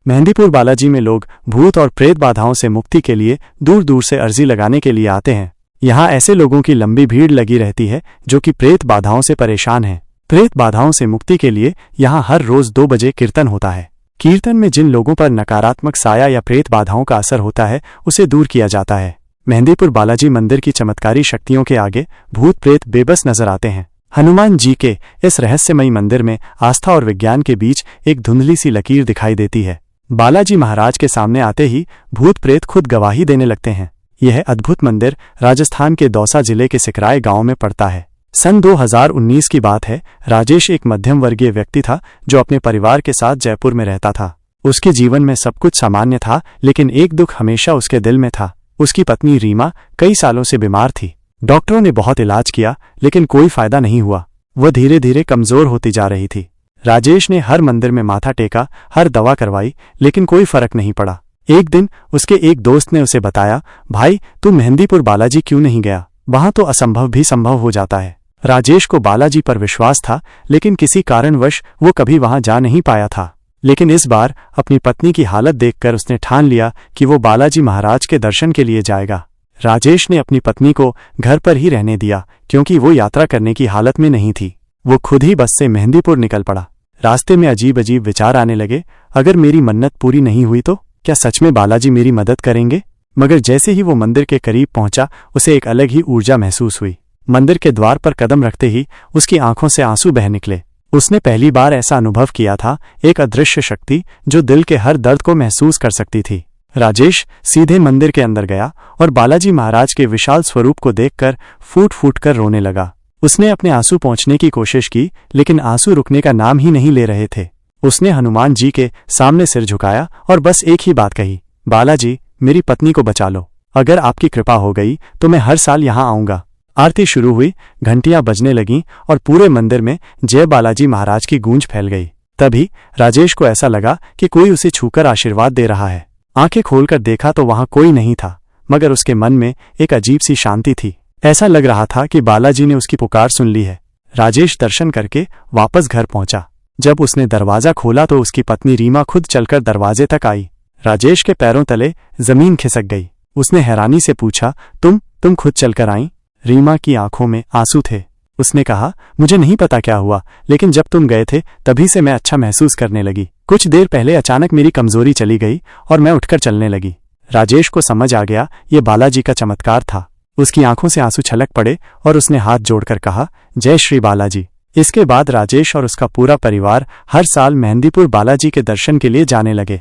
मेहंदीपुर बालाजी में लोग भूत और प्रेत बाधाओं से मुक्ति के लिए दूर दूर से अर्जी लगाने के लिए आते हैं। यहाँ ऐसे लोगों की लंबी भीड़ लगी रहती है जो कि प्रेत बाधाओं से परेशान हैं। प्रेत बाधाओं से मुक्ति के लिए यहाँ हर रोज 2 बजे कीर्तन होता है। कीर्तन में जिन लोगों पर नकारात्मक साया या प्रेत बाधाओं का असर होता है उसे दूर किया जाता है। मेहंदीपुर बालाजी मंदिर की चमत्कारी शक्तियों के आगे भूत प्रेत बेबस नजर आते हैं। हनुमान जी के इस रहस्यमयी मंदिर में आस्था और विज्ञान के बीच एक धुंधली सी लकीर दिखाई देती है। बालाजी महाराज के सामने आते ही भूत प्रेत खुद गवाही देने लगते हैं। यह अद्भुत मंदिर राजस्थान के दौसा जिले के सिकराय गांव में पड़ता है। सन 2019 की बात है। राजेश एक मध्यम वर्गीय व्यक्ति था जो अपने परिवार के साथ जयपुर में रहता था। उसके जीवन में सब कुछ सामान्य था, लेकिन एक दुख हमेशा उसके दिल में था। उसकी पत्नी रीमा कई सालों से बीमार थी। डॉक्टरों ने बहुत इलाज किया, लेकिन कोई फायदा नहीं हुआ। वह धीरे धीरे कमजोर होती जा रही थी। राजेश ने हर मंदिर में माथा टेका, हर दवा करवाई, लेकिन कोई फर्क नहीं पड़ा। एक दिन उसके एक दोस्त ने उसे बताया, भाई तू मेहंदीपुर बालाजी क्यों नहीं गया? वहां तो असंभव भी संभव हो जाता है। राजेश को बालाजी पर विश्वास था, लेकिन किसी कारणवश वो कभी वहां जा नहीं पाया था। लेकिन इस बार अपनी पत्नी की हालत देखकर उसने ठान लिया कि वो बालाजी महाराज के दर्शन के लिए जाएगा। राजेश ने अपनी पत्नी को घर पर ही रहने दिया, क्योंकि वो यात्रा करने की हालत में नहीं थी। वो खुद ही बस से मेहंदीपुर निकल पड़ा। रास्ते में अजीब अजीब विचार आने लगे। अगर मेरी मन्नत पूरी नहीं हुई तो क्या सच में बालाजी मेरी मदद करेंगे? मगर जैसे ही वो मंदिर के करीब पहुंचा, उसे एक अलग ही ऊर्जा महसूस हुई। मंदिर के द्वार पर कदम रखते ही उसकी आंखों से आंसू बह निकले। उसने पहली बार ऐसा अनुभव किया था, एक अदृश्य शक्ति जो दिल के हर दर्द को महसूस कर सकती थी। राजेश सीधे मंदिर के अंदर गया और बालाजी महाराज के विशाल स्वरूप को देखकर फूट फूट कर रोने लगा। उसने अपने आंसू पोंछने की कोशिश की, लेकिन आंसू रुकने का नाम ही नहीं ले रहे थे। उसने हनुमान जी के सामने सिर झुकाया और बस एक ही बात कही, बालाजी मेरी पत्नी को बचा लो। अगर आपकी कृपा हो गई तो मैं हर साल यहाँ आऊंगा। आरती शुरू हुई, घंटियां बजने लगीं और पूरे मंदिर में जय बालाजी महाराज की गूंज फैल गई। तभी राजेश को ऐसा लगा कि कोई उसे छूकर आशीर्वाद दे रहा है। आंखें खोलकर देखा तो वहां कोई नहीं था, मगर उसके मन में एक अजीब सी शांति थी। ऐसा लग रहा था कि बालाजी ने उसकी पुकार सुन ली है। राजेश दर्शन करके वापस घर पहुंचा। जब उसने दरवाजा खोला तो उसकी पत्नी रीमा खुद चलकर दरवाजे तक आई। राजेश के पैरों तले जमीन खिसक गई। उसने हैरानी से पूछा, तुम खुद चलकर आई? रीमा की आंखों में आंसू थे। उसने कहा, मुझे नहीं पता क्या हुआ, लेकिन जब तुम गए थे तभी से मैं अच्छा महसूस करने लगी। कुछ देर पहले अचानक मेरी कमजोरी चली गई और मैं उठकर चलने लगी। राजेश को समझ आ गया ये बालाजी का चमत्कार था। उसकी आंखों से आंसू छलक पड़े और उसने हाथ जोड़कर कहा, जय श्री बालाजी। इसके बाद राजेश और उसका पूरा परिवार हर साल मेहंदीपुर बालाजी के दर्शन के लिए जाने लगे।